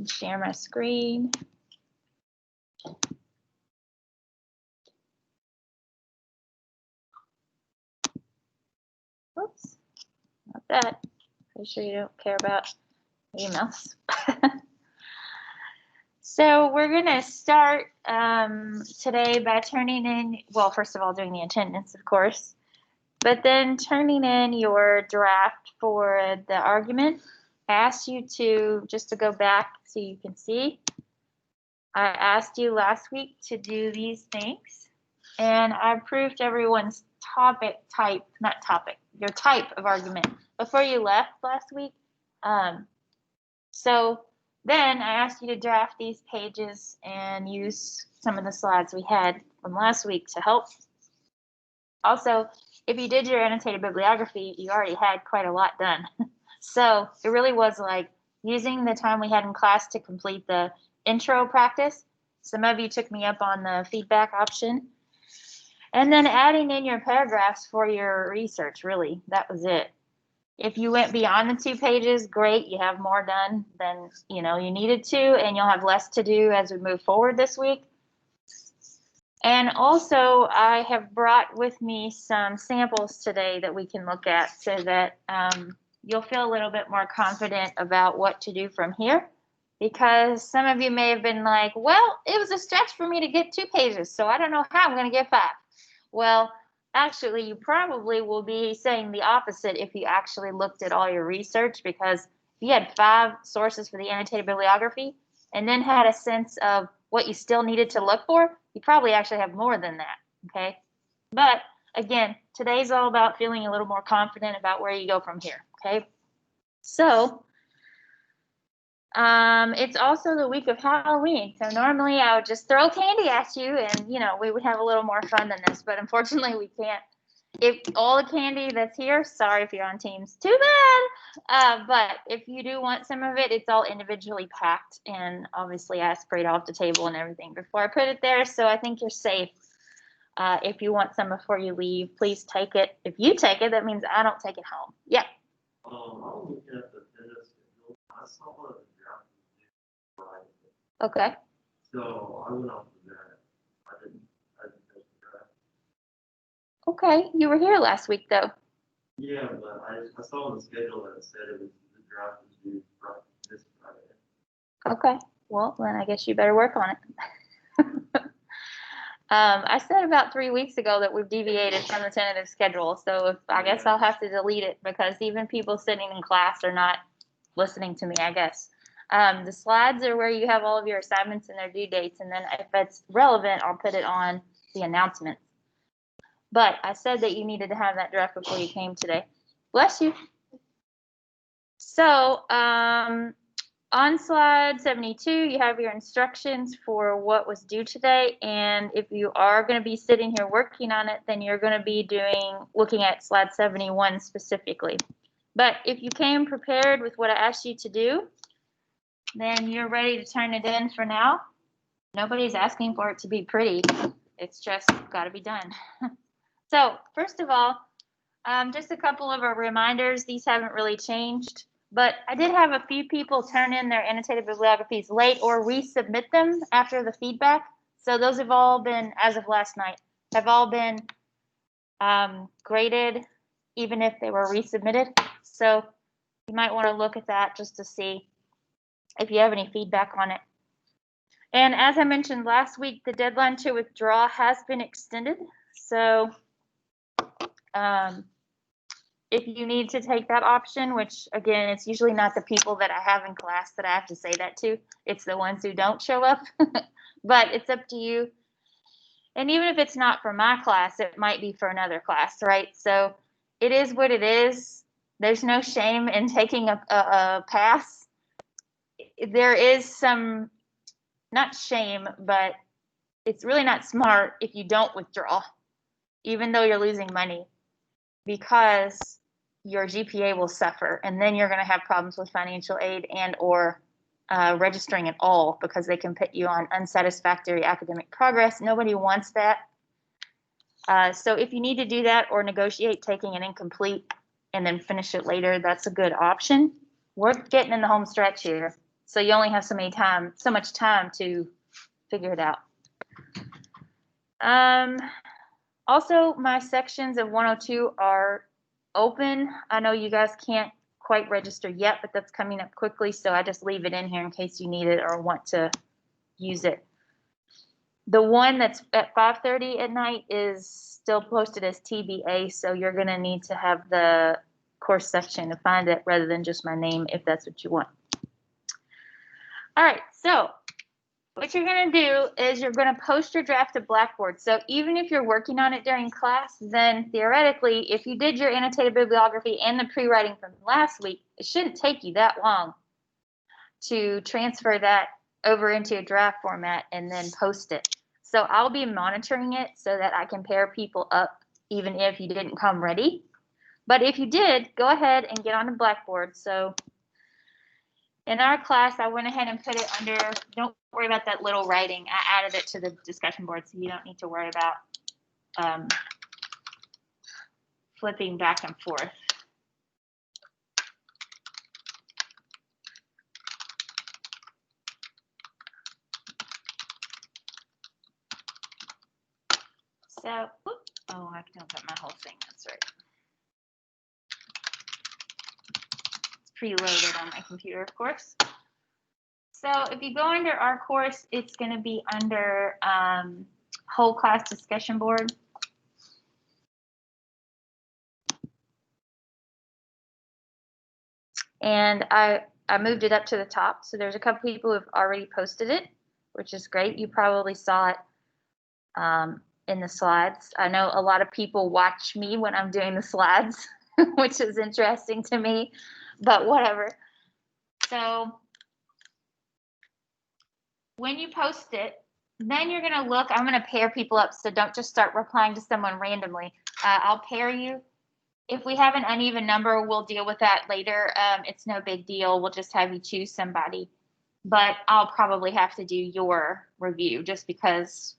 Share my screen. Oops, not that. Pretty sure you don't care about emails. So we're going to start today by turning in, well, first of all, doing the attendance, of course, but then turning in your draft for the argument. I asked you to, just to go back so you can see, I asked you last week to do these things, and I approved everyone's your type of argument before you left last week. So then I asked you to draft these pages and use some of the slides we had from last week to help. Also, if you did your annotated bibliography, you already had quite a lot done. So it really was like using the time we had in class to complete the intro practice. Some of you took me up on the feedback option. And then adding in your paragraphs for your research, really, that was it. If you went beyond the 2 pages, great, you have more done than you needed to, and you'll have less to do as we move forward this week. And also, I have brought with me some samples today that we can look at so that you'll feel a little bit more confident about what to do from here. Because some of you may have been like, well, it was a stretch for me to get 2 pages, so I don't know how I'm going to get 5. Well, actually, you probably will be saying the opposite if you actually looked at all your research, because if you had 5 sources for the annotated bibliography and then had a sense of what you still needed to look for, you probably actually have more than that, okay? But again, today's all about feeling a little more confident about where you go from here, okay? So it's also the week of Halloween. So normally I would just throw candy at you and, we would have a little more fun than this. But unfortunately, we can't. If all the candy that's here, sorry if you're on Teams, too bad. But if you do want some of it, it's all individually packed. And obviously, I sprayed off the table and everything before I put it there. So I think you're safe. If you want some before you leave, please take it. If you take it, that means I don't take it home. Yep. I'm looking at the attendance schedule. I saw a draft Friday. Okay. So I went off of that. I didn't take the draft. Okay. You were here last week, though. Yeah, but I saw on the schedule that it said the draft was due this Friday. Okay. Well, then I guess you better work on it. I said about 3 weeks ago that we've deviated from the tentative schedule, so I guess I'll have to delete it because even people sitting in class are not listening to me, I guess. The slides are where you have all of your assignments and their due dates, and then if it's relevant, I'll put it on the announcements. But I said that you needed to have that draft before you came today. Bless you. So on slide 72, you have your instructions for what was due today. And if you are going to be sitting here working on it, then you're going to be looking at slide 71 specifically. But if you came prepared with what I asked you to do, then you're ready to turn it in for now. Nobody's asking for it to be pretty. It's just got to be done. So first of all, just a couple of reminders. These haven't really changed. But I did have a few people turn in their annotated bibliographies late or resubmit them after the feedback. So those have all been, as of last night, have all been graded, even if they were resubmitted. So you might want to look at that just to see if you have any feedback on it. And as I mentioned last week, the deadline to withdraw has been extended. So if you need to take that option, which again, it's usually not the people that I have in class that I have to say that to, it's the ones who don't show up, but it's up to you. And even if it's not for my class, it might be for another class, right? So it is what it is. There's no shame in taking a pass. There is some, not shame, but it's really not smart if you don't withdraw, even though you're losing money, because your GPA will suffer, and then you're going to have problems with financial aid and or registering at all, because they can put you on unsatisfactory academic progress. Nobody wants that. So if you need to do that or negotiate taking an incomplete and then finish it later, that's a good option. We're getting in the home stretch here. So you only have so much time to figure it out. Also, my sections of 102 are open. I know you guys can't quite register yet, but that's coming up quickly, so I just leave it in here in case you need it or want to use it. The one that's at 5:30 at night is still posted as TBA, so you're going to need to have the course section to find it rather than just my name if that's what you want. All right, so what you're going to do is you're going to post your draft to Blackboard. So even if you're working on it during class, then theoretically, if you did your annotated bibliography and the pre-writing from last week, it shouldn't take you that long to transfer that over into a draft format and then post it. So I'll be monitoring it so that I can pair people up even if you didn't come ready. But if you did, go ahead and get on the Blackboard. So in our class, I went ahead and put it under, don't worry about that little writing. I added it to the discussion board, so you don't need to worry about flipping back and forth. So, oh, I can open my whole thing, that's right. Preloaded on my computer, of course. So if you go under our course, it's going to be under whole class discussion board. And I moved it up to the top. So there's a couple people who have already posted it, which is great. You probably saw it in the slides. I know a lot of people watch me when I'm doing the slides, which is interesting to me, but whatever. So when you post it, then you're going to look, I'm going to pair people up, so don't just start replying to someone randomly. I'll pair you. If we have an uneven number, we'll deal with that later. It's no big deal. We'll just have you choose somebody. But I'll probably have to do your review just because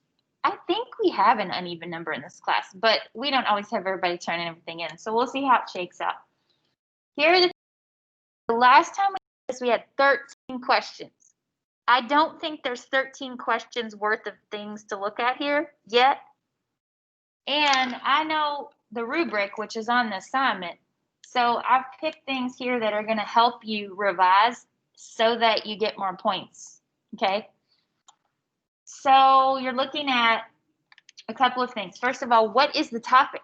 I think we have an uneven number in this class, but we don't always have everybody turning everything in. So we'll see how it shakes out. Here are the last time we did this, we had 13 questions. I don't think there's 13 questions worth of things to look at here yet. And I know the rubric, which is on the assignment. So I've picked things here that are going to help you revise so that you get more points. Okay. So you're looking at a couple of things. First of all, what is the topic?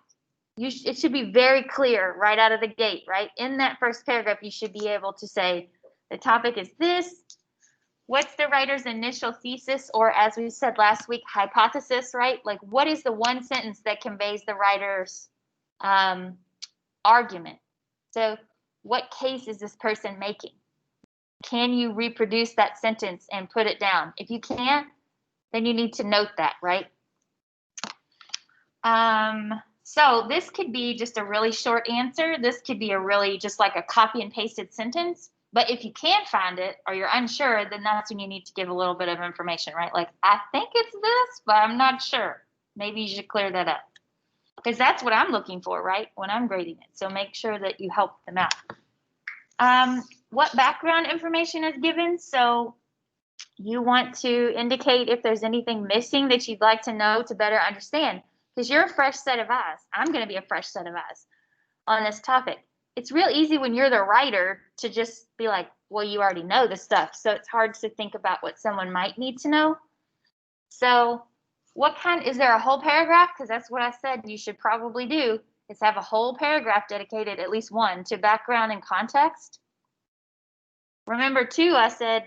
It should be very clear right out of the gate, right? In that first paragraph, you should be able to say the topic is this. What's the writer's initial thesis, or as we said last week, hypothesis, right? Like, what is the one sentence that conveys the writer's argument? So what case is this person making? Can you reproduce that sentence and put it down? If you can't, then you need to note that, right? So this could be just a really short answer. This could be a really just like a copy and pasted sentence. But if you can't find it or you're unsure, then that's when you need to give a little bit of information, right? Like, I think it's this, but I'm not sure. Maybe you should clear that up. Because that's what I'm looking for, right, when I'm grading it. So make sure that you help them out. What background information is given? So you want to indicate if there's anything missing that you'd like to know to better understand. Because you're a fresh set of eyes. I'm going to be a fresh set of eyes on this topic. It's real easy when you're the writer to just be like, well, you already know this stuff. So it's hard to think about what someone might need to know. So is there a whole paragraph? Because that's what I said you should probably do, is have a whole paragraph dedicated, at least one, to background and context. Remember too, I said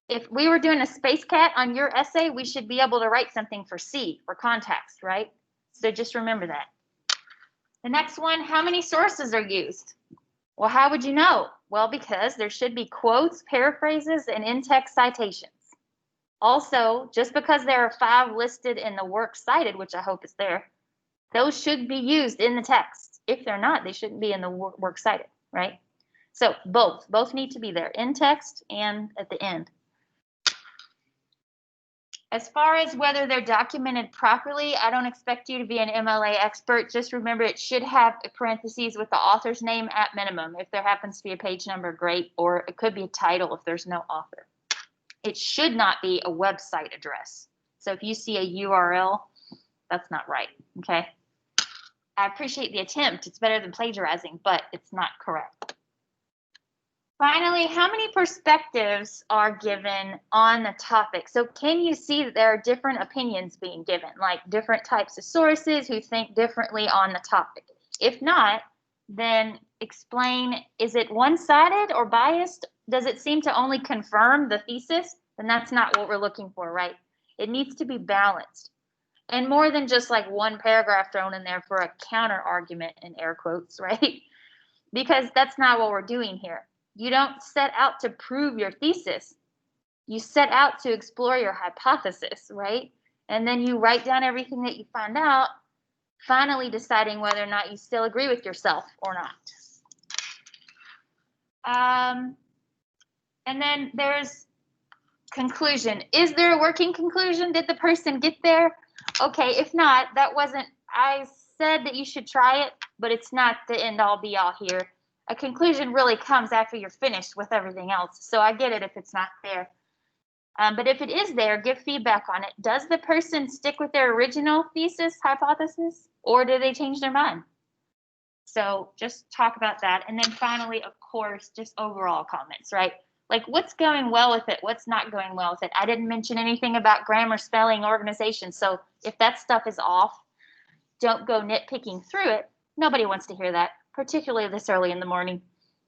if we were doing a space cat on your essay, we should be able to write something for C, for context, right? So just remember that. The next one, how many sources are used? Well, how would you know? Well, because there should be quotes, paraphrases, and in-text citations. Also, just because there are 5 listed in the work cited, which I hope is there, those should be used in the text. If they're not, they shouldn't be in the work cited, right? So both need to be there, in text and at the end. As far as whether they're documented properly, I don't expect you to be an MLA expert. Just remember it should have a parentheses with the author's name at minimum. If there happens to be a page number, great. Or it could be a title if there's no author. It should not be a website address. So if you see a URL, that's not right, okay? I appreciate the attempt. It's better than plagiarizing, but it's not correct. Finally, how many perspectives are given on the topic? So can you see that there are different opinions being given, like different types of sources who think differently on the topic? If not, then explain, is it one-sided or biased? Does it seem to only confirm the thesis? Then that's not what we're looking for, right? It needs to be balanced. And more than just like one paragraph thrown in there for a counter argument in air quotes, right? Because that's not what we're doing here. You don't set out to prove your thesis. You set out to explore your hypothesis, right? And then you write down everything that you find out, finally deciding whether or not you still agree with yourself or not. And then there's conclusion. Is there a working conclusion? Did the person get there? Okay, if not, that wasn't, I said that you should try it, but it's not the end all be all here. A conclusion really comes after you're finished with everything else. So I get it if it's not there. But if it is there, give feedback on it. Does the person stick with their original thesis, hypothesis, or do they change their mind? So just talk about that. And then finally, of course, just overall comments, right? Like what's going well with it, what's not going well with it. I didn't mention anything about grammar, spelling, organization. So if that stuff is off, don't go nitpicking through it. Nobody wants to hear that, particularly this early in the morning.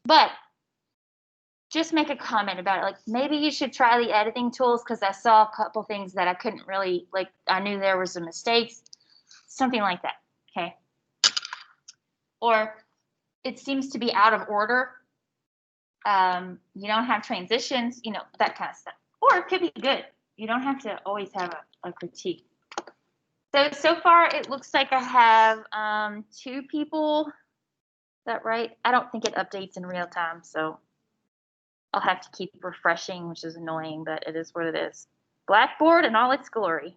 But just make a comment about it. Like maybe you should try the editing tools because I saw a couple things that I couldn't really, like I knew there was some mistakes, something like that, okay? Or it seems to be out of order. You don't have transitions, you know, that kind of stuff. Or it could be good. You don't have to always have a critique. So far it looks like I have 2 people. Is that right? I don't think it updates in real time, so I'll have to keep refreshing, which is annoying, but it is what it is. Blackboard in all its glory.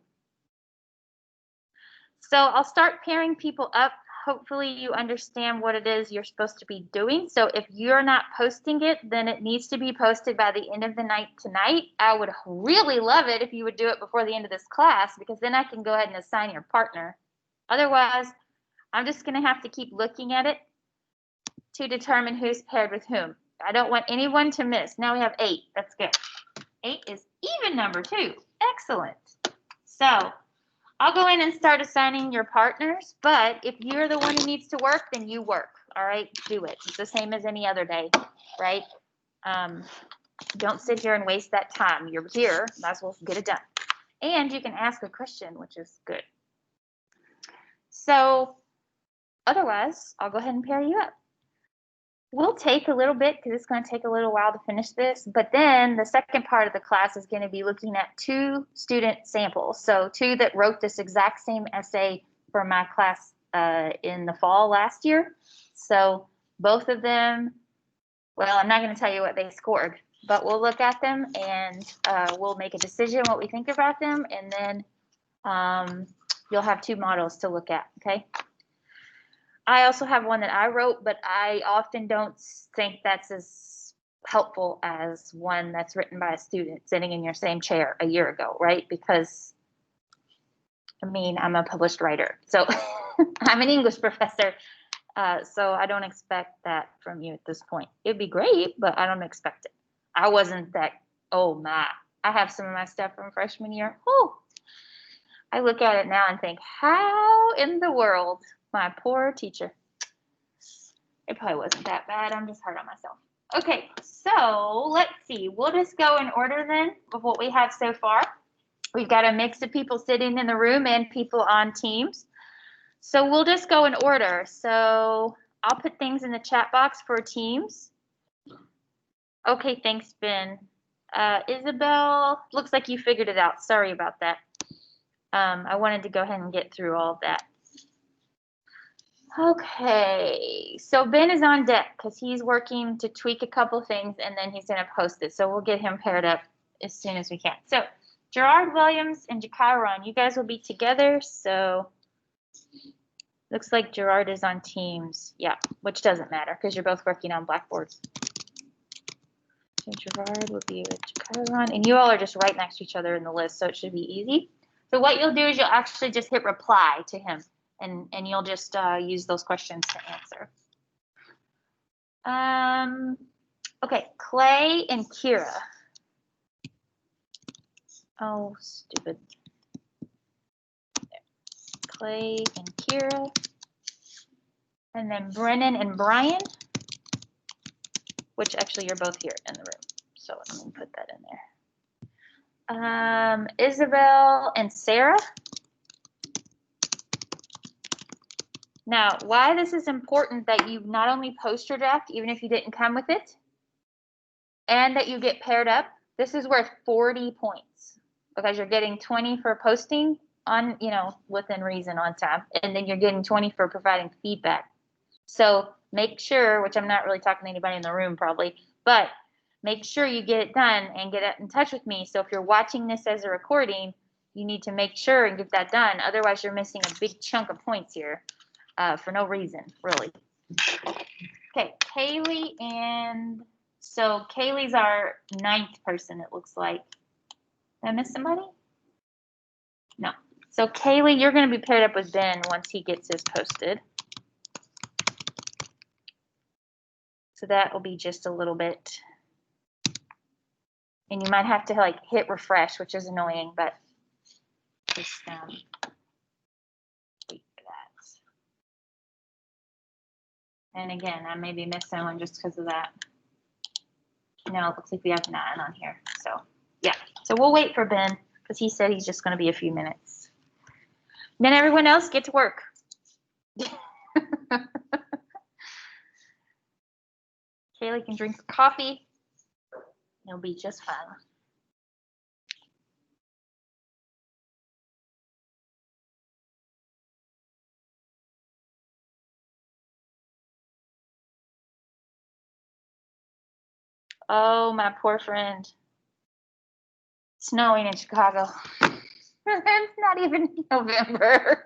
So I'll start pairing people up. Hopefully you understand what it is you're supposed to be doing. So if you're not posting it, then it needs to be posted by the end of the night tonight. I would really love it if you would do it before the end of this class, because then I can go ahead and assign your partner. Otherwise, I'm just going to have to keep looking at it to determine who's paired with whom. I don't want anyone to miss. Now we have 8. That's good. 8 is even number 2. Excellent. So I'll go in and start assigning your partners, but if you're the one who needs to work, then you work, all right? Do it. It's the same as any other day, right? Don't sit here and waste that time. You're here, might as well get it done. And you can ask a question, which is good. So otherwise, I'll go ahead and pair you up. We'll take a little bit because it's going to take a little while to finish this, but then the second part of the class is going to be looking at 2 student samples. So 2 that wrote this exact same essay for my class in the fall last year. So both of them, well, I'm not going to tell you what they scored, but we'll look at them and we'll make a decision what we think about them, and then you'll have 2 models to look at, okay? I also have one that I wrote, but I often don't think that's as helpful as one that's written by a student sitting in your same chair a year ago, right? Because, I mean, I'm a published writer, so I'm an English professor, so I don't expect that from you at this point. It'd be great, but I don't expect it. I wasn't that, oh my, I have some of my stuff from freshman year. Oh, I look at it now and think, how in the world? My poor teacher. It probably wasn't that bad. I'm just hard on myself. Okay, so let's see. We'll just go in order then of what we have so far. We've got a mix of people sitting in the room and people on Teams. So we'll just go in order. So I'll put things in the chat box for Teams. Okay, thanks, Ben. Isabel, looks like you figured it out. Sorry about that. I wanted to go ahead and get through all of that. Okay, so Ben is on deck because he's working to tweak a couple things and then he's going to post it. So we'll get him paired up as soon as we can. So Gerard Williams and Chiron, you guys will be together, so looks like Gerard is on Teams. Yeah, which doesn't matter because you're both working on Blackboard. So Gerard will be with Chiron, and you all are just right next to each other in the list, so it should be easy. So what you'll do is you'll actually just hit reply to him, and you'll just use those questions to answer. Okay, Clay and Kira. Oh, stupid. Clay and Kira. And then Brennan and Brian, which actually you're both here in the room. So let me put that in there. Isabel and Sarah. Now, why this is important that you not only post your draft, even if you didn't come with it, and that you get paired up, this is worth 40 points because you're getting 20 for posting on, within reason on time, and then you're getting 20 for providing feedback. So make sure, which I'm not really talking to anybody in the room probably, but make sure you get it done and get in touch with me. So if you're watching this as a recording, you need to make sure and get that done. Otherwise, you're missing a big chunk of points here for no reason, really. Okay, Kaylee and so Kaylee's our 9th person, it looks like. Did I miss somebody? No. So Kaylee, you're going to be paired up with Ben once he gets his posted. So that will be just a little bit. And you might have to like hit refresh, which is annoying, but just wait for that. And again, I may be missing one just because of that. No, it looks like we have 9 on here. So yeah, so we'll wait for Ben because he said he's just going to be a few minutes. Then everyone else get to work. Kaylee can drink coffee. It'll be just fine. Oh, my poor friend. Snowing in Chicago. It's not even November.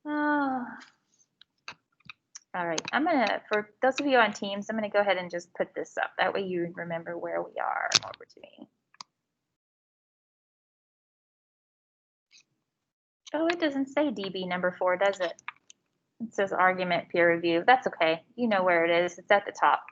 Oh. All right, for those of you on Teams, I'm gonna go ahead and just put this up. That way you remember where we are and what we're doing. Oh, it doesn't say DB number 4, does it? It says argument peer review. That's okay. You know where it is. It's at the top.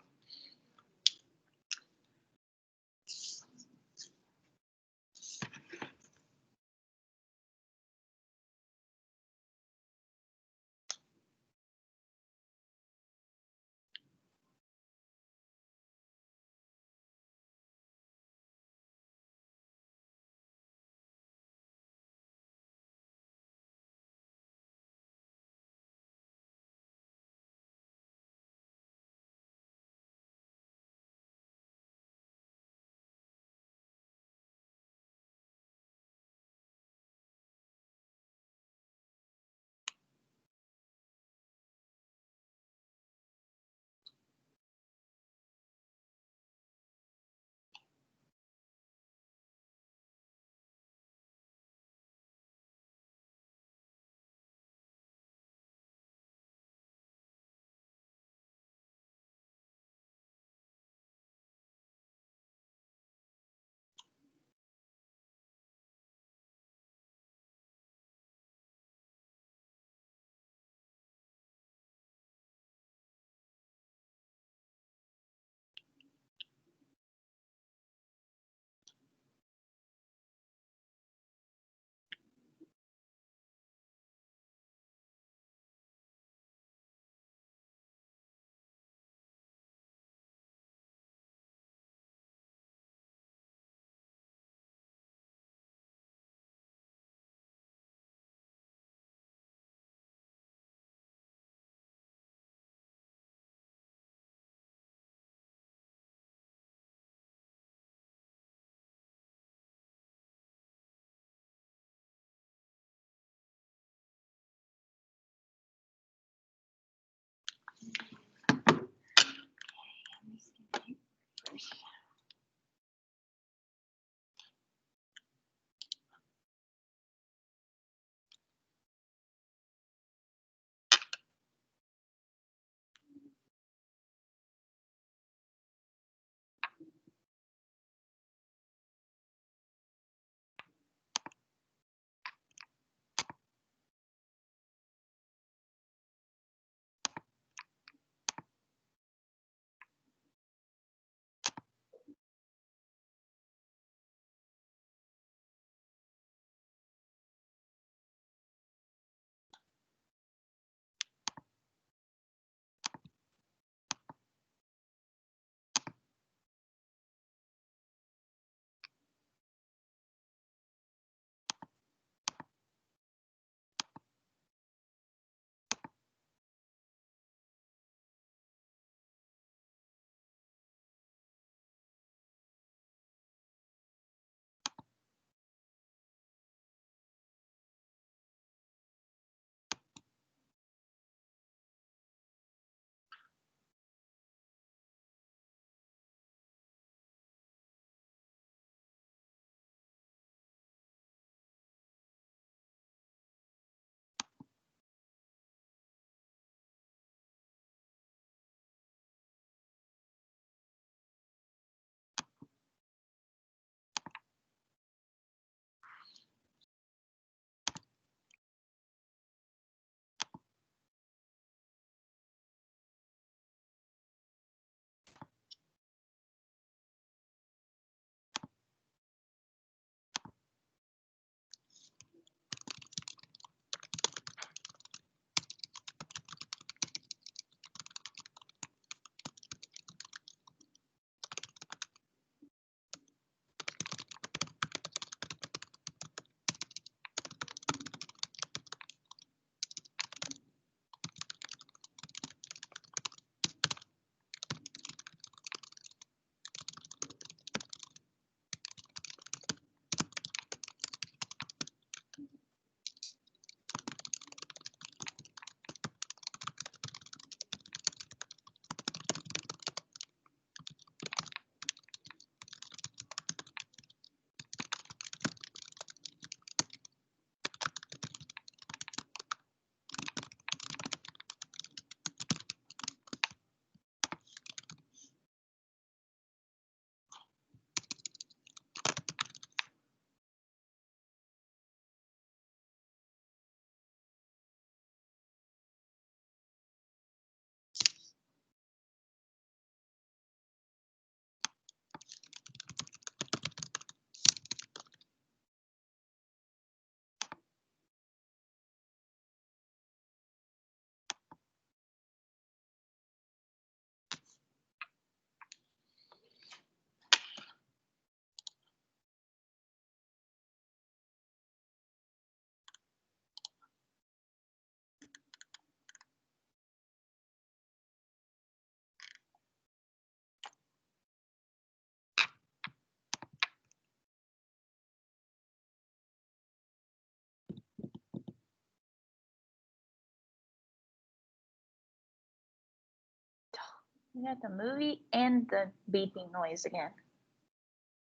You got the movie and the beeping noise again.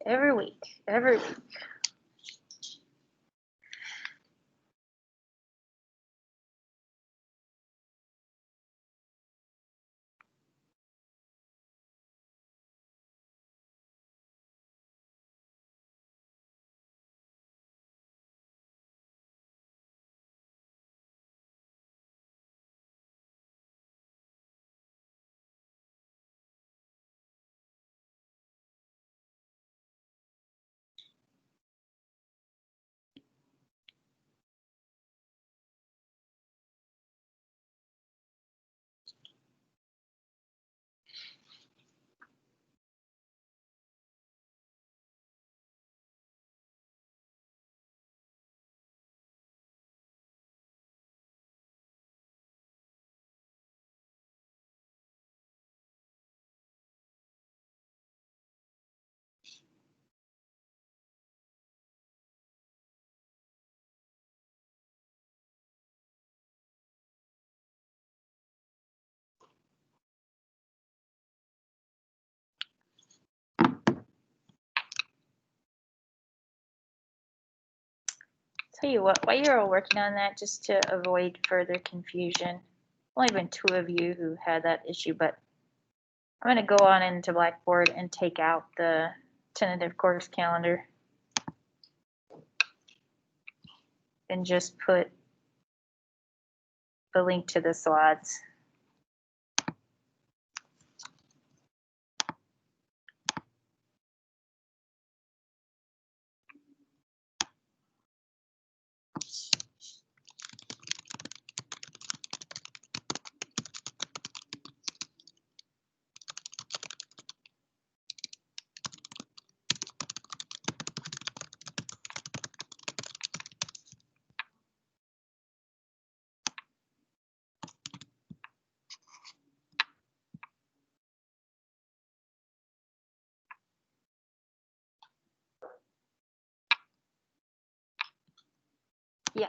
Every week, every week. Tell you what, while you're all working on that, just to avoid further confusion, only been 2 of you who had that issue, but I'm going to go on into Blackboard and take out the tentative course calendar and just put the link to the slides. Yeah.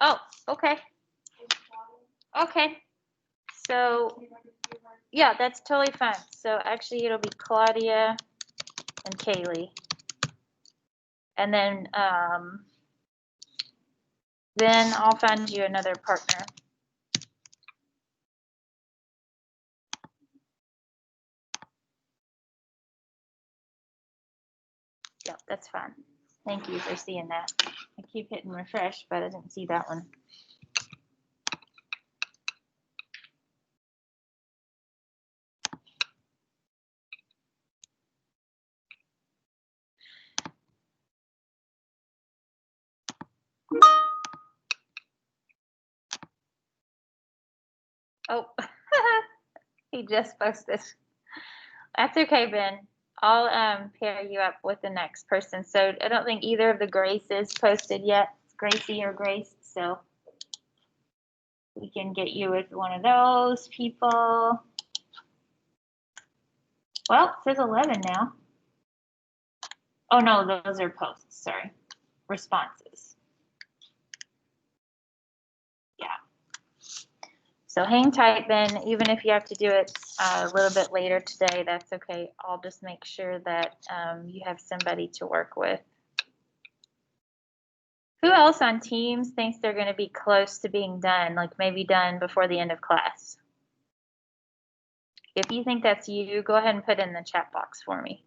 Oh, okay. Okay. So, yeah, that's totally fine. So actually it'll be Claudia and Kaylee. And then I'll find you another partner. Yep, that's fine. Thank you for seeing that. I keep hitting refresh, but I didn't see that one. Oh, he just posted. That's okay, Ben. I'll pair you up with the next person. So I don't think either of the Graces posted yet, Gracie or Grace. So we can get you with one of those people. Well, it says 11 now. Oh no, those are posts, sorry. Responses. Yeah. So hang tight, Ben. Even if you have to do it a little bit later today, that's okay. I'll just make sure that you have somebody to work with. Who else on Teams thinks they're going to be close to being done, like maybe done before the end of class? If you think that's you, go ahead and put in the chat box for me.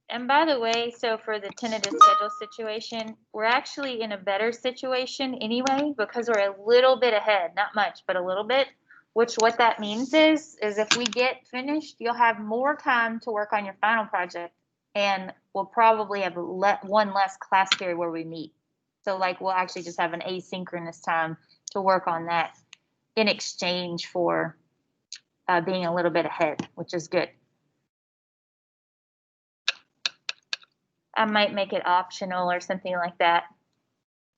And by the way, so for the tentative schedule situation, we're actually in a better situation anyway, because we're a little bit ahead, not much, but a little bit, which what that means is if we get finished, you'll have more time to work on your final project, and we'll probably have one less class period where we meet. So like we'll actually just have an asynchronous time to work on that in exchange for being a little bit ahead, which is good. I might make it optional or something like that.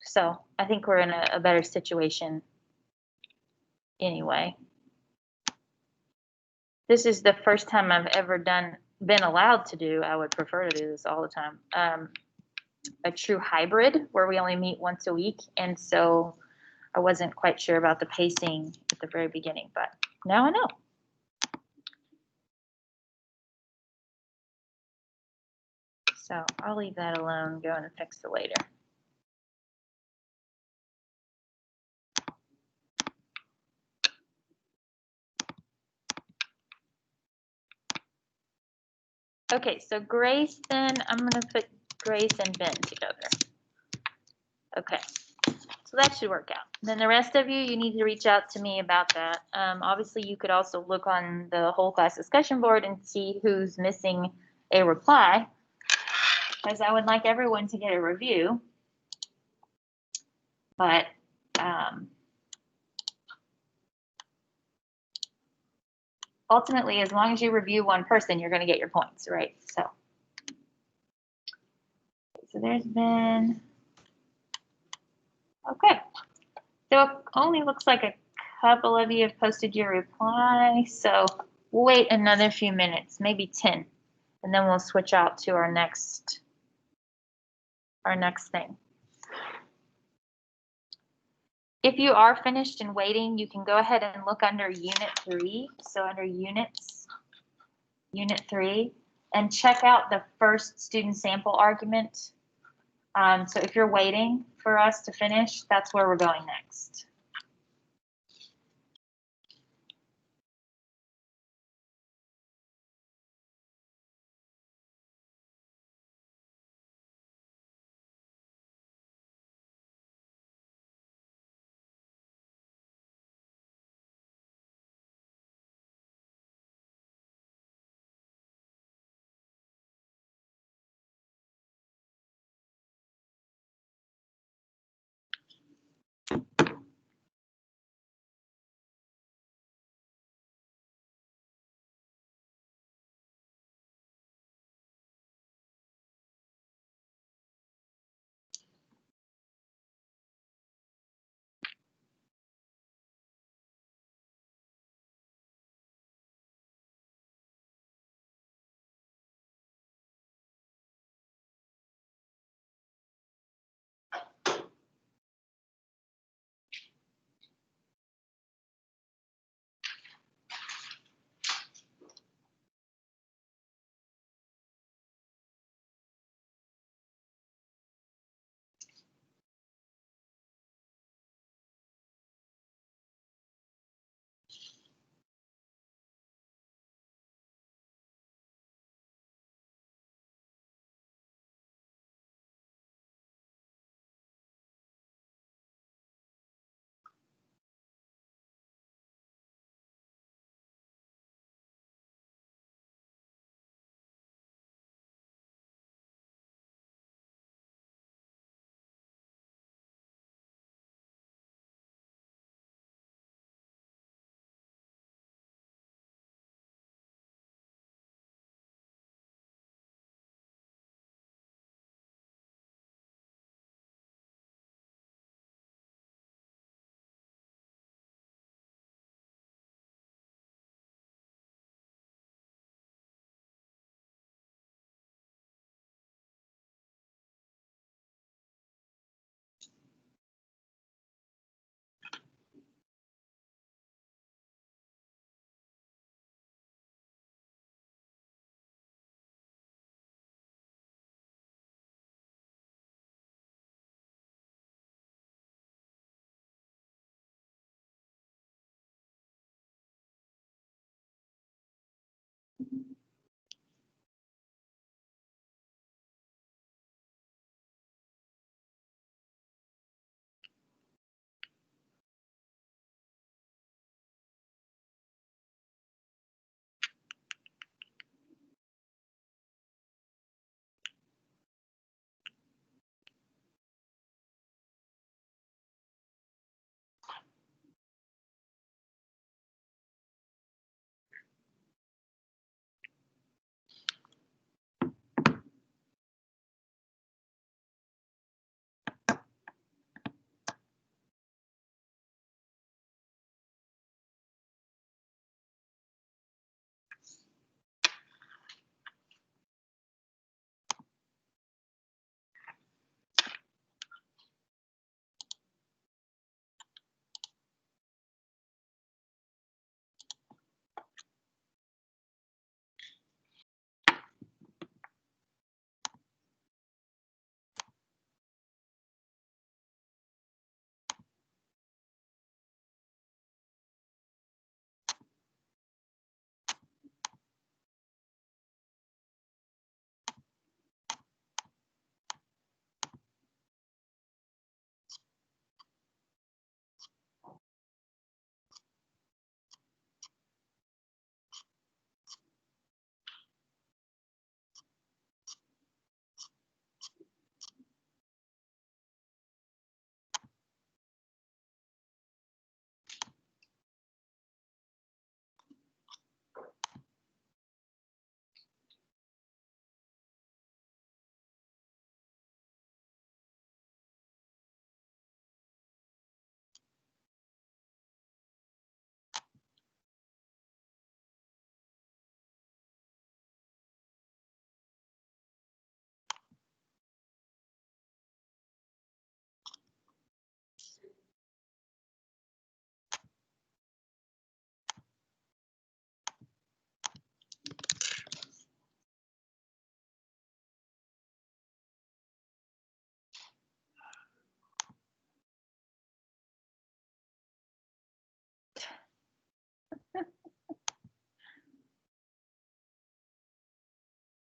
So I think we're in a better situation anyway. this is the first time I've ever been allowed to do, I would prefer to do this all the time, a true hybrid where we only meet once a week. And so I wasn't quite sure about the pacing at the very beginning, but now I know. So I'll leave that alone, go and fix it later. Okay, so Grace, then I'm going to put Grace and Ben together. Okay, so that should work out. Then the rest of you, you need to reach out to me about that. Obviously, you could also look on the whole class discussion board and see who's missing a reply, because I would like everyone to get a review. But ultimately, as long as you review one person, you're going to get your points, right? So there's been, okay. So it only looks like a couple of you have posted your reply. So we'll wait another few minutes, maybe 10, and then we'll switch out to our next thing. If you are finished and waiting, you can go ahead and look under Unit 3. So under Units, Unit 3, and check out the first student sample argument. So if you're waiting for us to finish, that's where we're going next.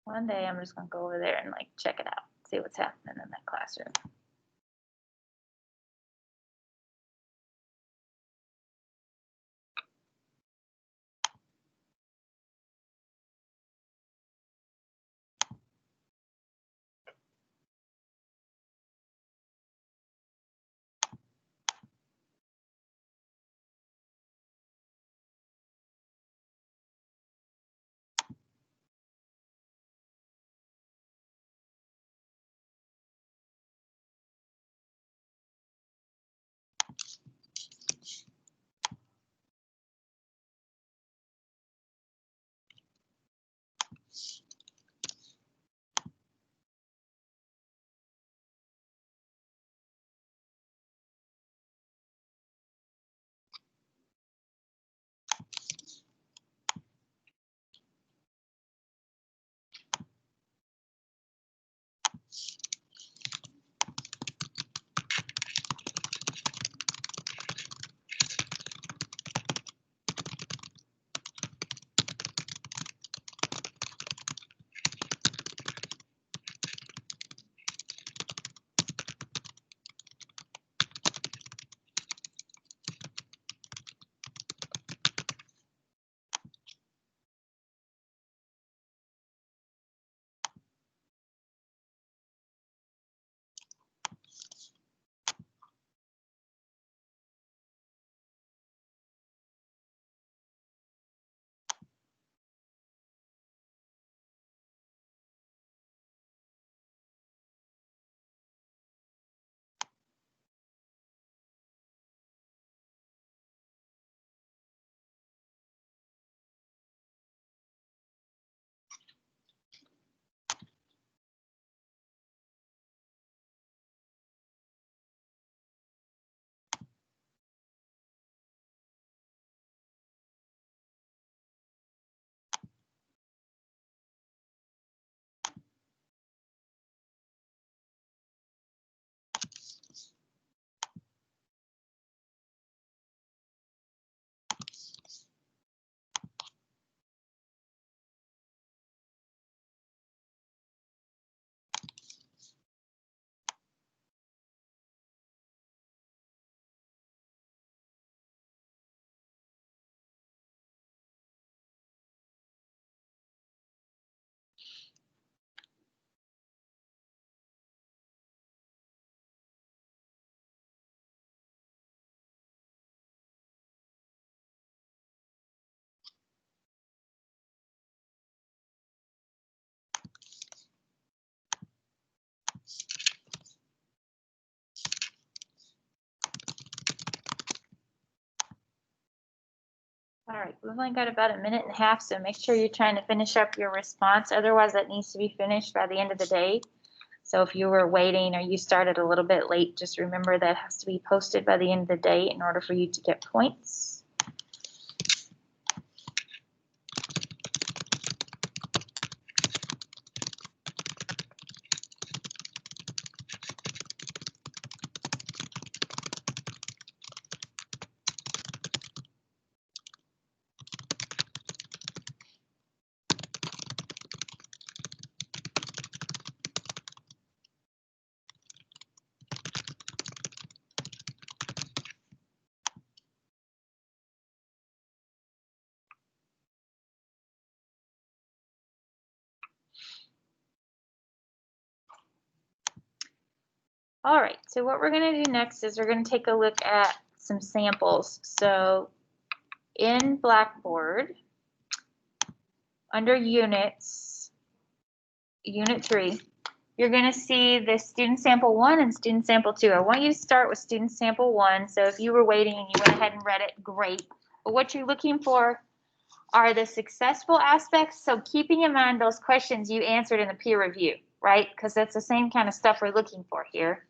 One day I'm just gonna go over there and like check it out, see what's happening in that classroom. All right, we've only got about a minute and a half, so make sure you're trying to finish up your response. Otherwise, that needs to be finished by the end of the day. So if you were waiting or you started a little bit late, just remember that has to be posted by the end of the day in order for you to get points. All right, so what we're going to do next is we're going to take a look at some samples. So in Blackboard, under units, unit 3, you're going to see the student sample 1 and student sample 2. I want you to start with student sample 1. So if you were waiting and you went ahead and read it, great. But what you're looking for are the successful aspects. So keeping in mind those questions you answered in the peer review, right? Because that's the same kind of stuff we're looking for here.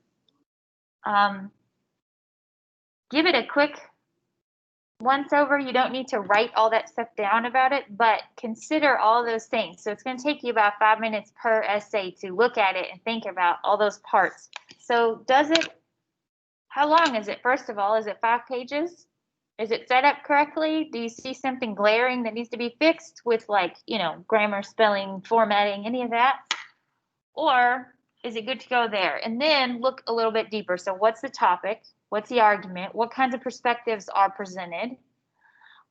Give it a quick once over. You don't need to write all that stuff down about it, but consider all those things. So it's going to take you about 5 minutes per essay to look at it and think about all those parts. So how long is it? First of all, is it 5 pages? Is it set up correctly? Do you see something glaring that needs to be fixed with, like, you know, grammar, spelling, formatting, any of that? Or is it good to go there? And then look a little bit deeper. So what's the topic? What's the argument? What kinds of perspectives are presented?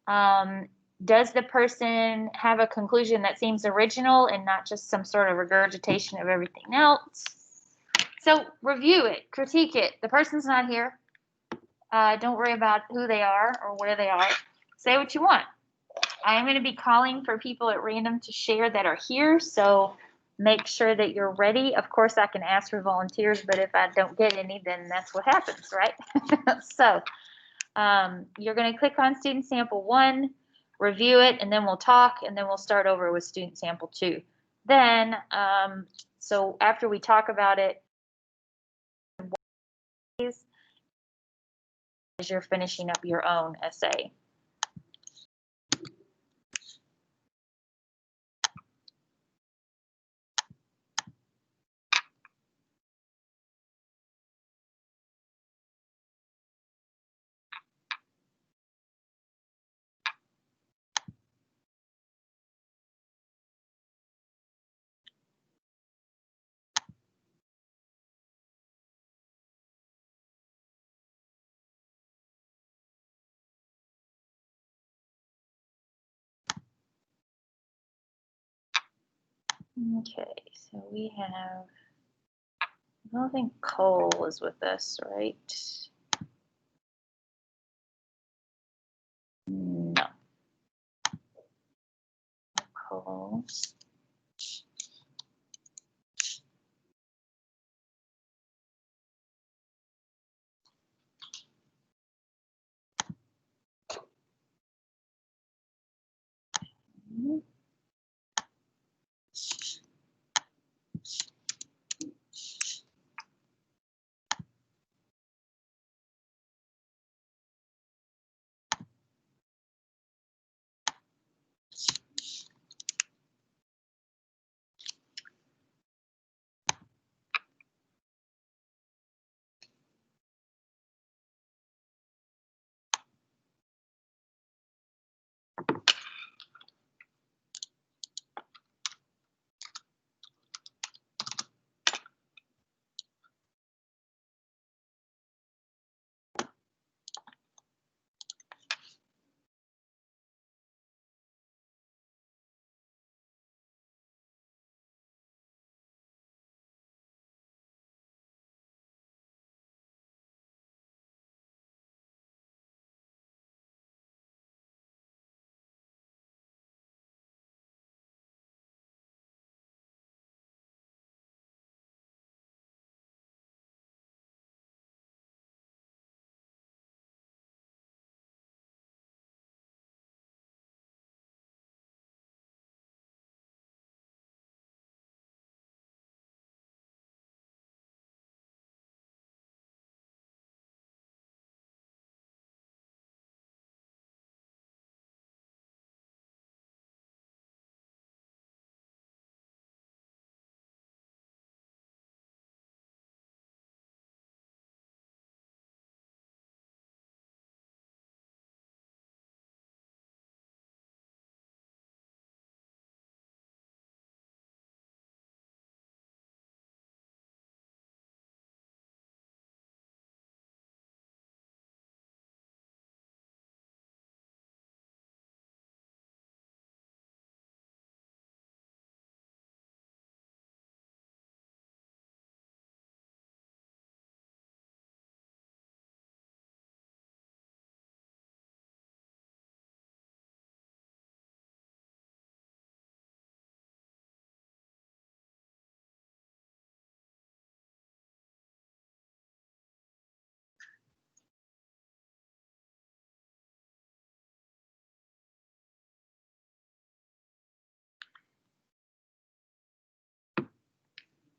Does the person have a conclusion that seems original and not just some sort of regurgitation of everything else? So review it, critique it. The person's not here. Don't worry about who they are or where they are. Say what you want. I am going to be calling for people at random to share that are here, so make sure that you're ready. Of course, I can ask for volunteers, but if I don't get any, then that's what happens, right? So you're going to click on student sample 1, review it, and then we'll talk, and then we'll start over with student sample 2. Then, so after we talk about it, as you're finishing up your own essay. Okay, so we have, I don't think Cole is with us, right? No. Cole.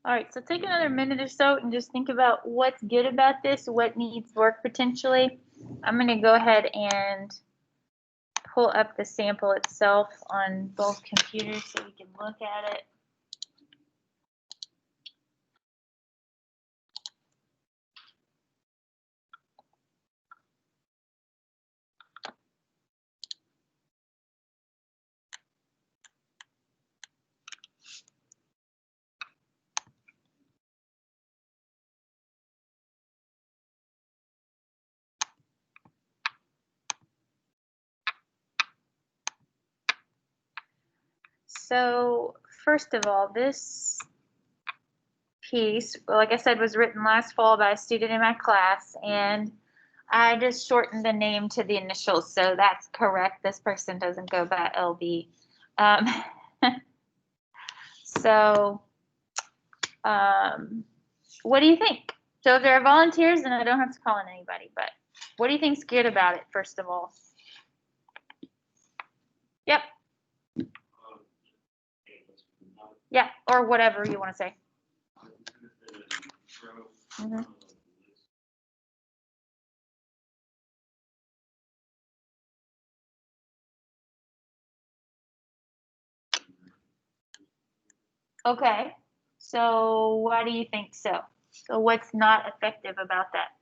All right, so take another minute or so and just think about what's good about this, what needs work potentially. I'm going to go ahead and pull up the sample itself on both computers so we can look at it. So first of all, this piece, like I said, was written last fall by a student in my class, and I just shortened the name to the initials, so that's correct. This person doesn't go by LB. So, what do you think? So if there are volunteers, then I don't have to call in anybody, but what do you think's good about it, first of all? Yep. Yeah, or whatever you want to say. Mhm. Okay, so why do you think so? So what's not effective about that?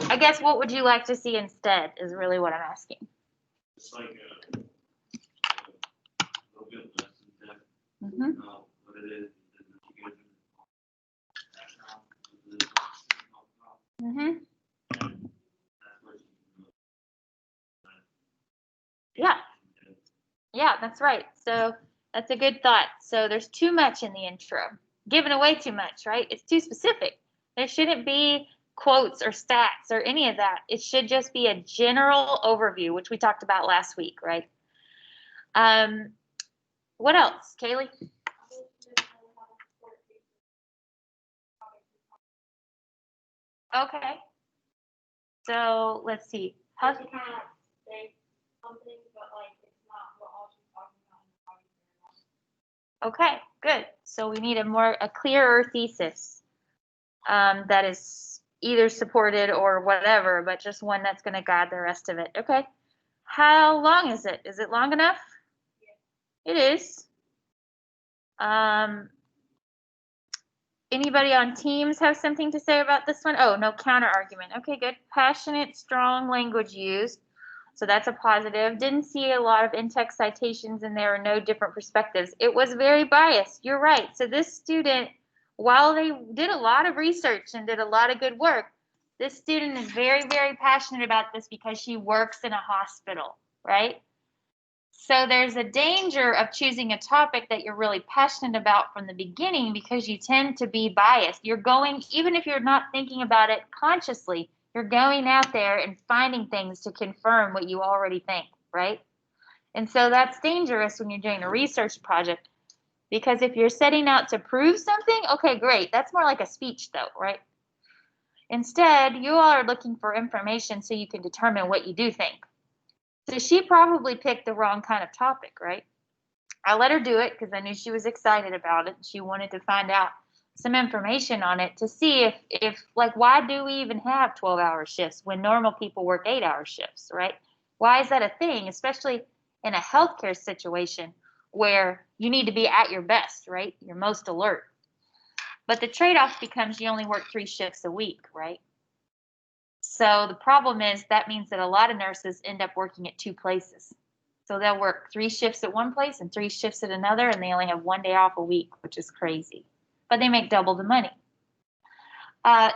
I guess what would you like to see instead is really what I'm asking. It's like a little bit less in depth. Mhm. What it is, and you get background Mhm. and that's where you Yeah. Yeah, that's right. So that's a good thought. So there's too much in the intro, giving away too much, right? It's too specific. There shouldn't be quotes or stats or any of that. It should just be a general overview, which we talked about last week, right? What else, Kaylee? Okay. So let's see. How, She kind of say something, but like it's not what all she's talking about in the okay, good. So we need a clearer thesis that is either supported or whatever, but just one that's going to guide the rest of it. Okay. How long is it? Is it long enough? It is. Anybody on Teams have something to say about this one? Oh, no counter argument. Okay, good. Passionate, strong language used. So that's a positive. Didn't see a lot of in-text citations and there are no different perspectives. It was very biased. You're right. So this student, while they did a lot of research and did a lot of good work, this student is very, very passionate about this because she works in a hospital, right? So there's a danger of choosing a topic that you're really passionate about from the beginning because you tend to be biased. You're going, even if you're not thinking about it consciously, you're going out there and finding things to confirm what you already think, right? And so that's dangerous when you're doing a research project because if you're setting out to prove something, okay, great. That's more like a speech though, right? Instead, you are looking for information so you can determine what you do think. So she probably picked the wrong kind of topic, right? I let her do it because I knew she was excited about it. She wanted to find out some information on it to see if like, why do we even have 12-hour shifts when normal people work 8-hour shifts, right? Why is that a thing, especially in a healthcare situation where you need to be at your best, right? You're most alert. But the trade-off becomes you only work 3 shifts a week, right? So the problem is that means that a lot of nurses end up working at 2 places. So they'll work 3 shifts at one place and 3 shifts at another, and they only have 1 day off a week, which is crazy. But they make double the money.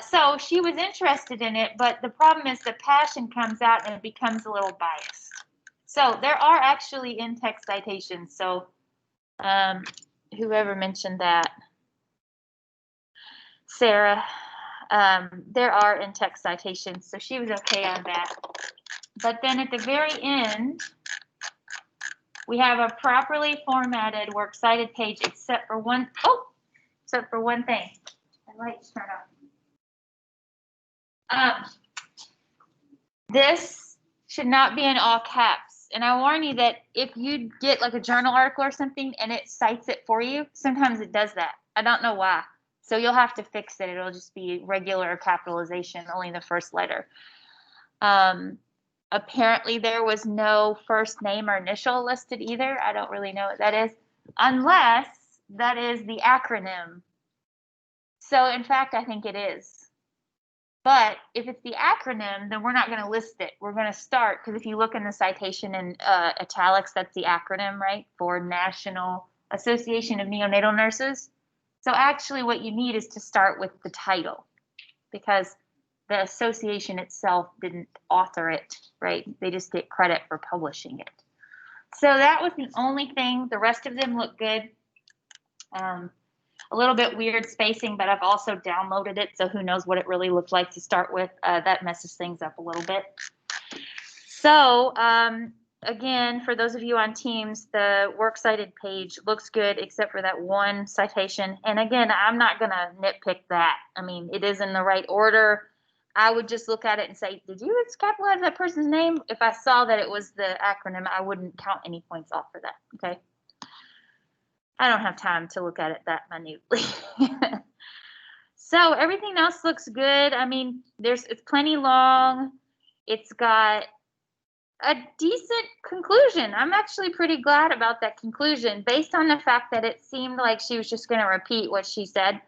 So she was interested in it, but the problem is the passion comes out and it becomes a little biased. So there are actually in-text citations. So whoever mentioned that, Sarah, there are in-text citations, so she was okay on that. But then at the very end, we have a properly formatted works cited page except for one thing. My lights turn off. This should not be in all caps. And I warn you that if you get like a journal article or something and it cites it for you, sometimes it does that. I don't know why. So you'll have to fix it. It'll just be regular capitalization, only the first letter. Apparently there was no first name or initial listed either. I don't really know what that is, unless that is the acronym. So in fact, I think it is. But if it's the acronym, then we're not going to list it. We're going to start, because if you look in the citation in italics, that's the acronym, right, for National Association of Neonatal Nurses. So actually what you need is to start with the title, because the association itself didn't author it, right? They just get credit for publishing it. So that was the only thing. The rest of them look good. A little bit weird spacing, but I've also downloaded it, so who knows what it really looked like to start with. That messes things up a little bit. So again, for those of you on Teams, the works cited page looks good except for that one citation. And again, I'm not going to nitpick that. I mean, it is in the right order. I would just look at it and say, did you capitalize that person's name? If I saw that it was the acronym, I wouldn't count any points off for that, okay? I don't have time to look at it that minutely. So everything else looks good. I mean, it's plenty long. It's got a decent conclusion. I'm actually pretty glad about that conclusion based on the fact that it seemed like she was just going to repeat what she said.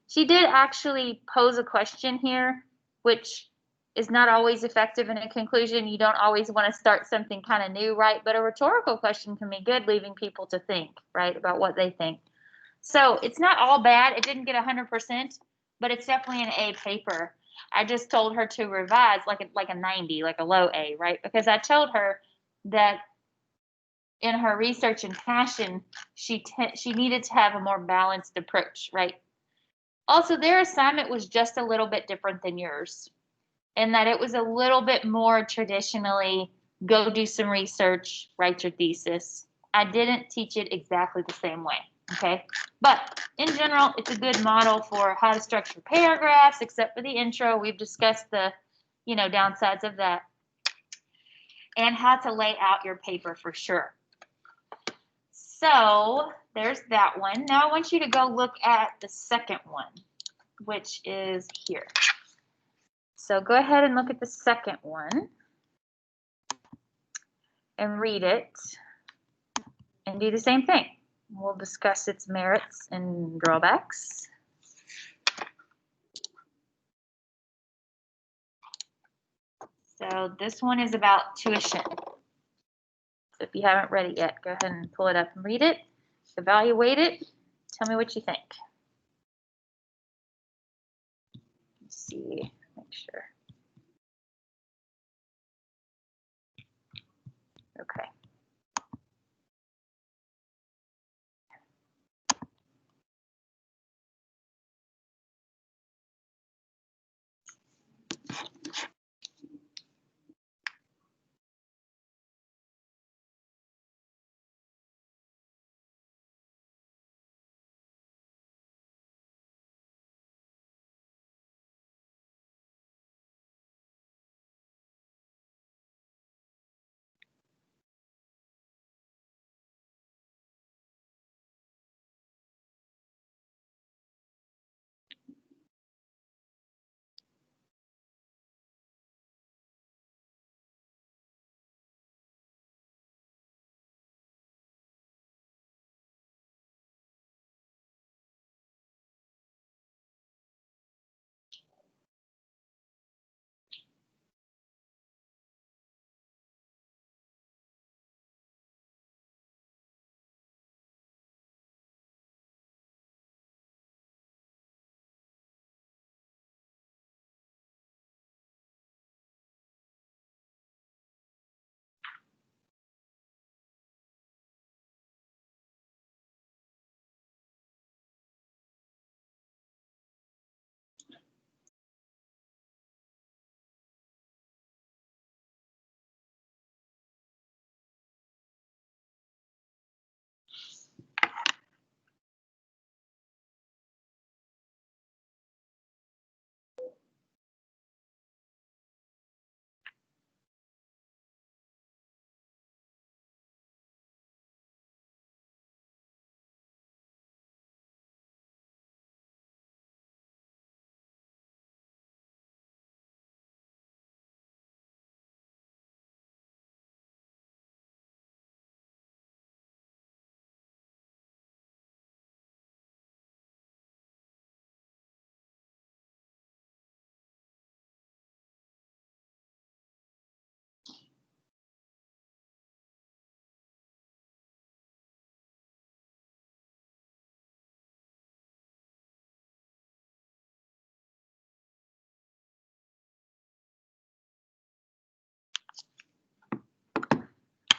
She did actually pose a question here, which is not always effective in a conclusion. You don't always want to start something kind of new, right? But a rhetorical question can be good, leaving people to think, right, about what they think. So it's not all bad. It didn't get 100%, but it's definitely an A paper. I just told her to revise like a 90, like a low A, right? Because I told her that in her research and passion, she needed to have a more balanced approach, right? Also, their assignment was just a little bit different than yours, in that it was a little bit more traditionally go do some research, write your thesis. I didn't teach it exactly the same way, okay? But in general, it's a good model for how to structure paragraphs, except for the intro. We've discussed the, downsides of that, and how to lay out your paper for sure. So there's that one. Now I want you to go look at the second one, which is here. So go ahead and look at the second one and read it and do the same thing. We'll discuss its merits and drawbacks. So this one is about tuition. So if you haven't read it yet, go ahead and pull it up and read it, evaluate it, tell me what you think. Let's see, make sure. Okay.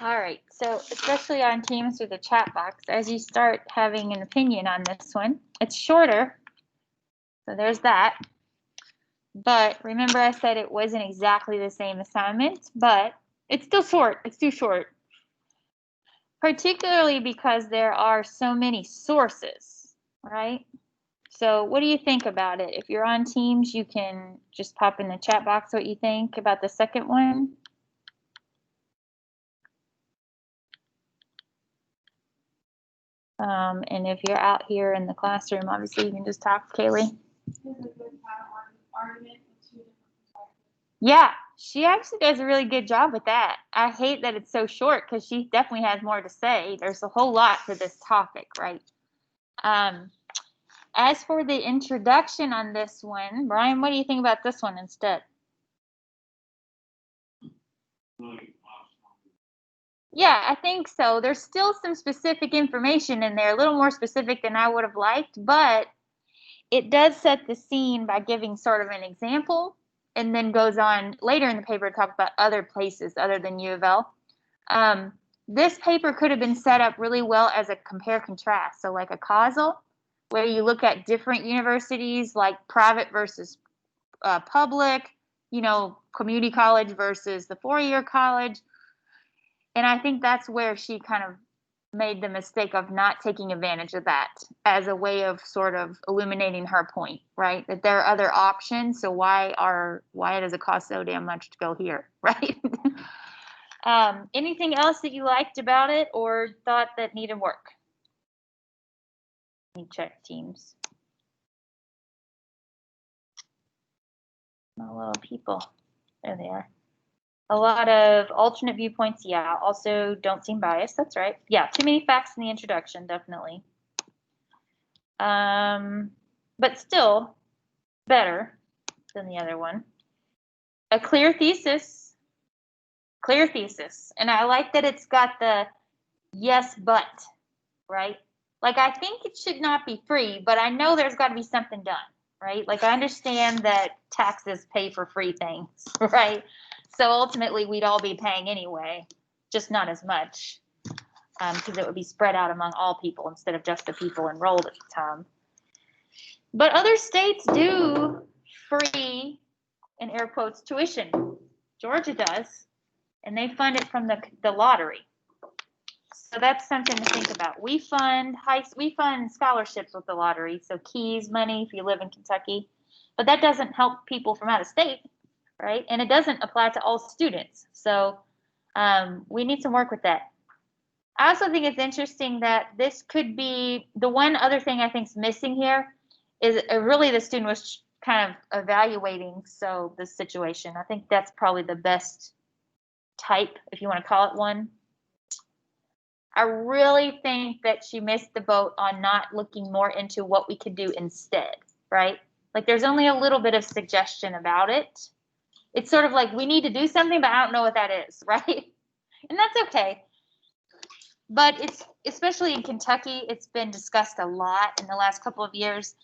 All right, so especially on Teams through the chat box, as you start having an opinion on this one, it's shorter. So there's that. But remember I said it wasn't exactly the same assignment, but it's still short. It's too short. Particularly because there are so many sources, right? So what do you think about it? If you're on Teams, you can just pop in the chat box what you think about the second one. And if you're out here in the classroom, obviously you can just talk, Kaylee. Yeah, she actually does a really good job with that. I hate that it's so short because she definitely has more to say. There's a whole lot to this topic, right? As for the introduction on this one, Brian, what do you think about this one instead? Yeah, I think so. There's still some specific information in there, a little more specific than I would have liked, but it does set the scene by giving sort of an example and then goes on later in the paper to talk about other places other than U of L. This paper could have been set up really well as a compare contrast, so like a causal, where you look at different universities, like private versus public, you know, community college versus the four-year college. And I think that's where she kind of made the mistake of not taking advantage of that as a way of sort of illuminating her point, right? That there are other options. So why does it cost so damn much to go here, right? Anything else that you liked about it or thought that needed work? Let me check Teams. My little people. There they are. A lot of alternate viewpoints, yeah. Also, don't seem biased. That's right. Yeah, too many facts in the introduction, definitely. But still better than the other one. A clear thesis. Clear thesis. And I like that it's got the yes, but, right? Like, I think it should not be free, but I know there's got to be something done, right? Like, I understand that taxes pay for free things, right? So ultimately, we'd all be paying anyway, just not as much, because it would be spread out among all people instead of just the people enrolled at the time. But other states do free, in air quotes, tuition. Georgia does, and they fund it from the lottery. So that's something to think about. We fund scholarships with the lottery, so Keys money if you live in Kentucky, but that doesn't help people from out of state, right? And it doesn't apply to all students. So we need some work with that. I also think it's interesting that this could be the one other thing I think is missing here is really the student was kind of evaluating the situation. I think that's probably the best type, if you want to call it one. I really think that she missed the boat on not looking more into what we could do instead, right? Like there's only a little bit of suggestion about it. It's sort of like we need to do something, but I don't know what that is, right? And that's okay. But it's, especially in Kentucky, it's been discussed a lot in the last couple of years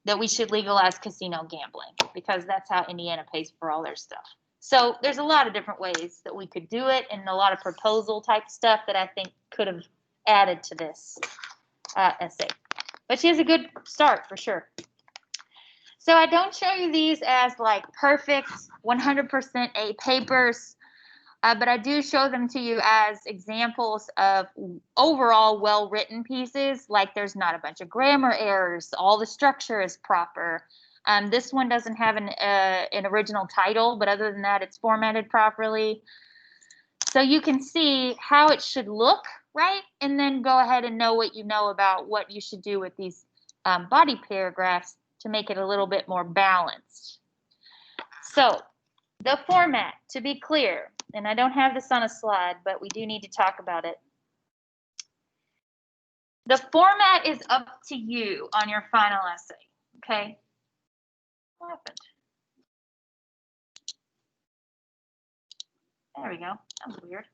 that we should legalize casino gambling because that's how Indiana pays for all their stuff. So there's a lot of different ways that we could do it and a lot of proposal type stuff that I think could have added to this essay. But she has a good start for sure. So I don't show you these as like perfect 100% A papers, but I do show them to you as examples of overall well-written pieces, like there's not a bunch of grammar errors, all the structure is proper. This one doesn't have an original title, but other than that, it's formatted properly. So you can see how it should look, right? And then go ahead and know what you know about what you should do with these body paragraphs to make it a little bit more balanced. So the format, to be clear, and I don't have this on a slide, but we do need to talk about it. The format is up to you on your final essay, okay? What happened? There we go. That was weird.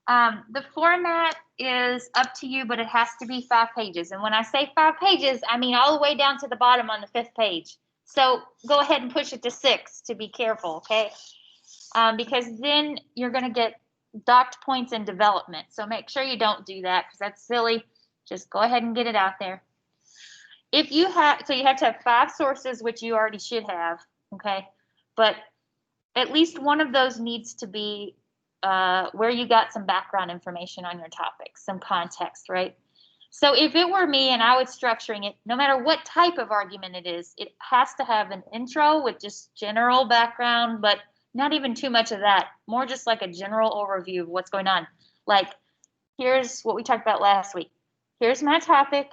The format is up to you, but it has to be 5 pages. And when I say 5 pages, I mean all the way down to the bottom on the 5th page. So go ahead and push it to 6 to be careful, okay? Because then you're going to get docked points in development. So make sure you don't do that because that's silly. Just go ahead and get it out there. If you have, so you have to have 5 sources, which you already should have, okay? But at least one of those needs to be where you got some background information on your topic, some context, right? So if it were me and I was structuring it, no matter what type of argument it is, it has to have an intro with just general background, but not even too much of that, more just like a general overview of what's going on. Like, here's what we talked about last week. Here's my topic.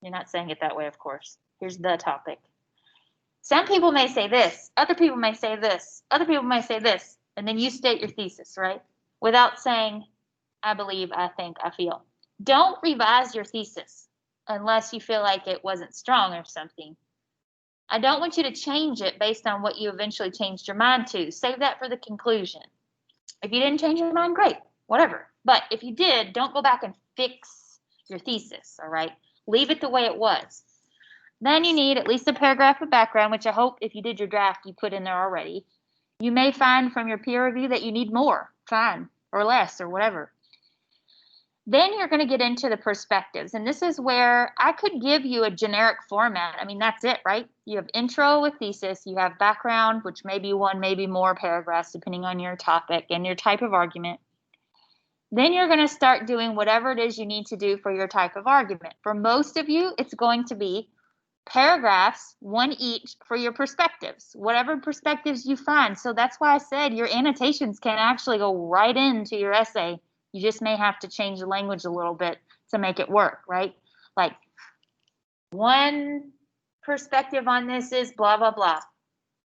You're not saying it that way, of course. Here's the topic. Some people may say this, other people may say this, other people may say this, and then you state your thesis, right? Without saying, I believe, I think, I feel. Don't revise your thesis unless you feel like it wasn't strong or something. I don't want you to change it based on what you eventually changed your mind to. Save that for the conclusion. If you didn't change your mind, great, whatever. But if you did, don't go back and fix your thesis, all right? Leave it the way it was. Then you need at least a paragraph of background, which I hope if you did your draft, you put in there already. You may find from your peer review that you need more, fine, or less, or whatever. Then you're going to get into the perspectives. And this is where I could give you a generic format. I mean, that's it, right? You have intro with thesis, you have background, which may be 1, maybe more paragraphs, depending on your topic and your type of argument. Then you're going to start doing whatever it is you need to do for your type of argument. For most of you, it's going to be paragraphs, 1 each for your perspectives, whatever perspectives you find. So that's why I said your annotations can actually go right into your essay. You just may have to change the language a little bit to make it work, right? Like, one perspective on this is blah, blah, blah,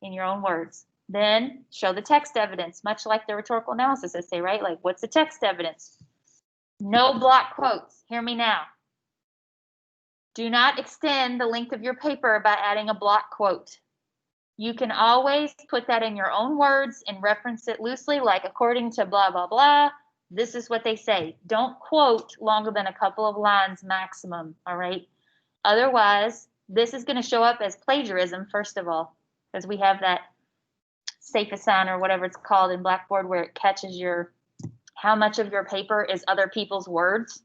in your own words. Then show the text evidence, much like the rhetorical analysis essay, right? Like, what's the text evidence? No block quotes. Hear me now. Do not extend the length of your paper by adding a block quote. You can always put that in your own words and reference it loosely, like according to blah, blah, blah. This is what they say. Don't quote longer than a couple of lines maximum, all right? Otherwise, this is going to show up as plagiarism, first of all, because we have that safe assign or whatever it's called in Blackboard where it catches your how much of your paper is other people's words.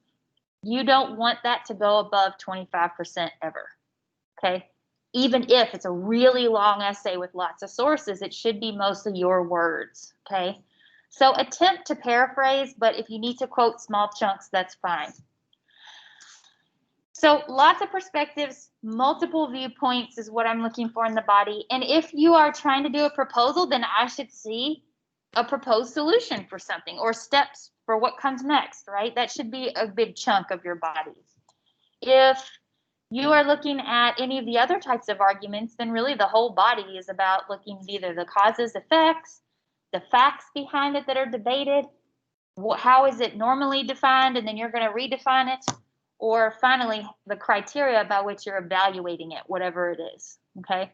You don't want that to go above 25% ever, okay? Even if it's a really long essay with lots of sources, it should be mostly your words, okay? So attempt to paraphrase, but if you need to quote small chunks, that's fine. So lots of perspectives, multiple viewpoints is what I'm looking for in the body. And if you are trying to do a proposal, then I should see a proposed solution for something or steps for what comes next, right? That should be a big chunk of your body. If you are looking at any of the other types of arguments, then really the whole body is about looking at either the causes, effects, the facts behind it that are debated, how is it normally defined, and then you're going to redefine it, or finally, the criteria by which you're evaluating it, whatever it is, okay?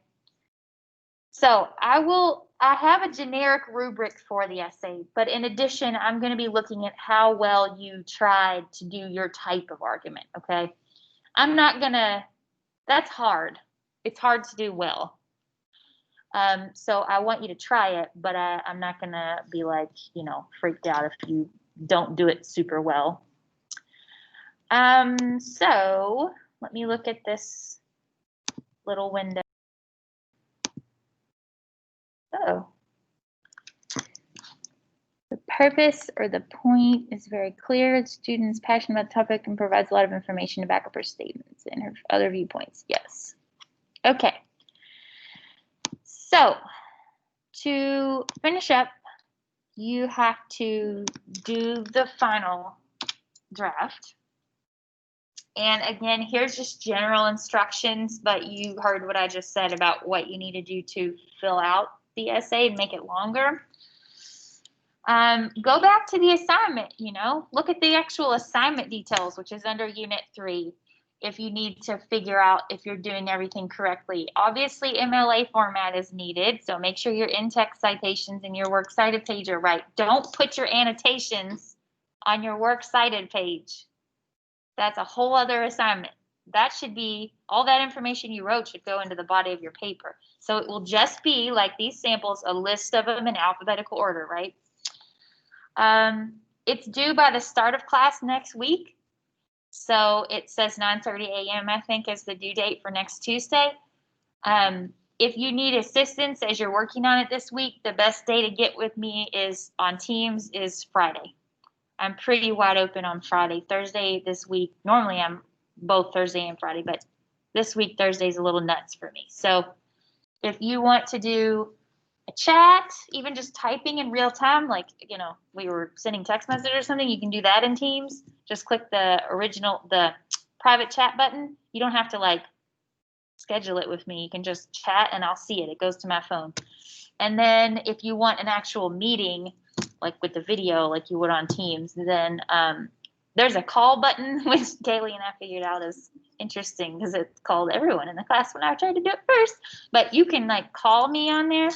So I have a generic rubric for the essay, but in addition, I'm going to be looking at how well you tried to do your type of argument, okay? I'm not going to, that's hard. It's hard to do well. So I want you to try it, but I'm not going to be like, freaked out if you don't do it super well. So let me look at this little window. Oh. The purpose or the point is very clear. The student is passionate about the topic and provides a lot of information to back up her statements and her other viewpoints. Yes. Okay. So to finish up, you have to do the final draft. And again, here's just general instructions, but you heard what I just said about what you need to do to fill out the essay and make it longer. Go back to the assignment, look at the actual assignment details, which is under Unit 3, if you need to figure out if you're doing everything correctly. Obviously, MLA format is needed, so make sure your in-text citations and your works cited page are right. Don't put your annotations on your works cited page. That's a whole other assignment. That should be, all that information you wrote should go into the body of your paper. So it will just be, like these samples, a list of them in alphabetical order, right? It's due by the start of class next week. So it says 9:30 a.m. I think is the due date for next Tuesday. If you need assistance as you're working on it this week, the best day to get with me is on Teams is Friday. I'm pretty wide open on Friday. Thursday this week, normally I'm both Thursday and Friday, but this week Thursday's a little nuts for me. So if you want to do a chat, even just typing in real time, like, we were sending text message or something, you can do that in Teams. Just click the private chat button. You don't have to schedule it with me. You can just chat and I'll see it. It goes to my phone. And then if you want an actual meeting, like with the video, like you would on Teams, then there's a call button, which Kaylee and I figured out is interesting because it called everyone in the class when I tried to do it first. But you can call me on there.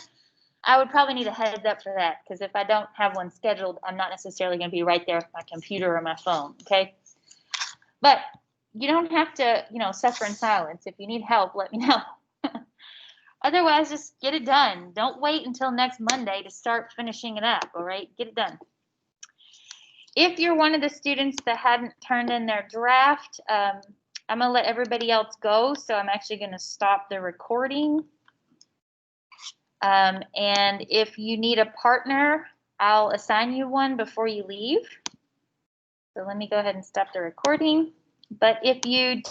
I would probably need a heads up for that because if I don't have one scheduled, I'm not necessarily going to be right there with my computer or my phone. Okay. But you don't have to, suffer in silence. If you need help, let me know. Otherwise, just get it done. Don't wait until next Monday to start finishing it up, all right? Get it done. If you're one of the students that hadn't turned in their draft, I'm going to let everybody else go, so I'm actually going to stop the recording. And if you need a partner, I'll assign you one before you leave. So let me go ahead and stop the recording. But if you